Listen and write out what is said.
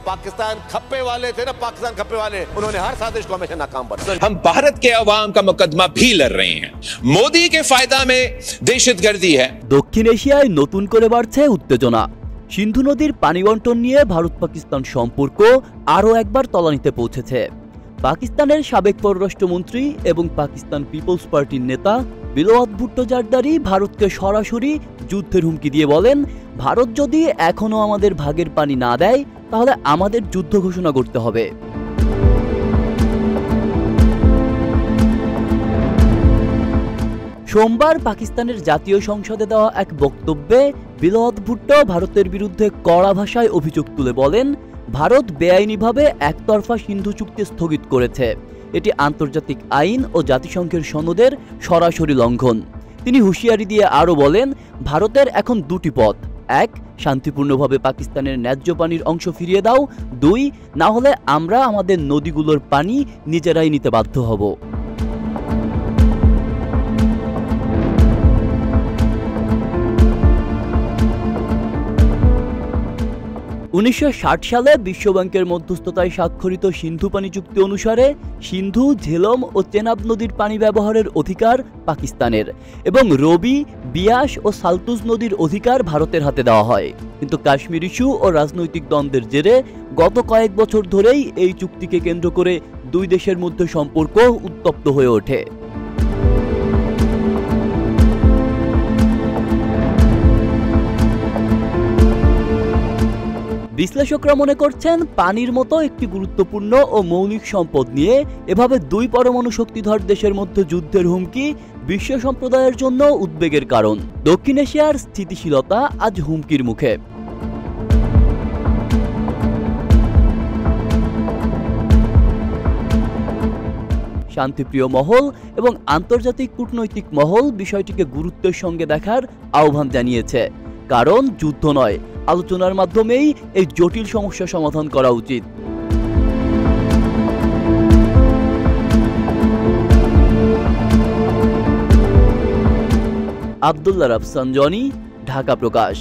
पाकिस्तान खप्पे वाले थे ना, पाकिस्तान खप्पे वाले, उन्होंने हर साजिश को हमेशा नाकाम बनाया। हम भारत के अवाम का मुकदमा भी लड़ रहे हैं। मोदी के फायदा में दहशतगर्दी है। দক্ষিণ এশিয়ায় নতুন করে বাড়ছে উত্তেজনা। সিন্ধু নদীর পানি বণ্টন নিয়ে ভারত পাকিস্তান সম্পর্ক আরও একবার তলানিতে পৌঁছেছে। পাকিস্তানের সাবেক পররাষ্ট্রমন্ত্রী এবং পাকিস্তান পিপলস পার্টির নেতা বিলওয়াত ভুট্টো জারদারি ভারতকে সরাসরি যুদ্ধের হুমকি দিয়ে বলেন, ভারত যদি এখনো আমাদের ভাগের পানি না দেয় তাহলে আমাদের যুদ্ধ ঘোষণা করতে হবে। সোমবার পাকিস্তানের জাতীয় সংসদে দেওয়া এক বক্তব্যে বিলওয়াত ভুট্টো ভারতের বিরুদ্ধে কড়া ভাষায় অভিযোগ তুলে বলেন, ভারত বেআইনিভাবে একতরফা সিন্ধু চুক্তি স্থগিত করেছে। এটি আন্তর্জাতিক আইন ও জাতিসংঘের সনদের সরাসরি লঙ্ঘন। তিনি হুঁশিয়ারি দিয়ে আরও বলেন, ভারতের এখন দুটি পথ, এক, শান্তিপূর্ণভাবে পাকিস্তানের ন্যায্য পানির অংশ ফিরিয়ে দাও, দুই, না হলে আমরা আমাদের নদীগুলোর পানি নিজেরাই নিতে বাধ্য হব। 1960 সালে বিশ্বব্যাংকের মধ্যস্থতায় স্বাক্ষরিত সিন্ধু পানি চুক্তি অনুসারে সিন্ধু, ঝেলম ও চেনাব নদীর পানি ব্যবহারের অধিকার পাকিস্তানের এবং রবি, বিয়াস ও সালতুজ নদীর অধিকার ভারতের হাতে দেওয়া হয়। কিন্তু কাশ্মীর ইস্যু ও রাজনৈতিক দ্বন্দ্বের জেরে গত কয়েক বছর ধরেই এই চুক্তিকে কেন্দ্র করে দুই দেশের মধ্যে সম্পর্ক উত্তপ্ত হয়ে ওঠে। বিশ্লেষকরা মনে করছেন, পানির মতো একটি গুরুত্বপূর্ণ ও মৌলিক সম্পদ নিয়ে এভাবে দুই পরমাণু শক্তিধর দেশের মধ্যে যুদ্ধের হুমকি বিশ্ব সম্প্রদায়ের জন্য উদ্বেগের কারণ। দক্ষিণ এশিয়ার স্থিতিশীলতা আজ হুমকির মুখে। শান্তিপ্রিয় মহল এবং আন্তর্জাতিক কূটনৈতিক মহল বিষয়টিকে গুরুত্বের সঙ্গে দেখার আহ্বান জানিয়েছে, কারণ যুদ্ধ নয়, আলোচনার মাধ্যমেই এই জটিল সমস্যা সমাধান করা উচিত। আব্দুল্লাহ রাফসান জনি, ঢাকা প্রকাশ।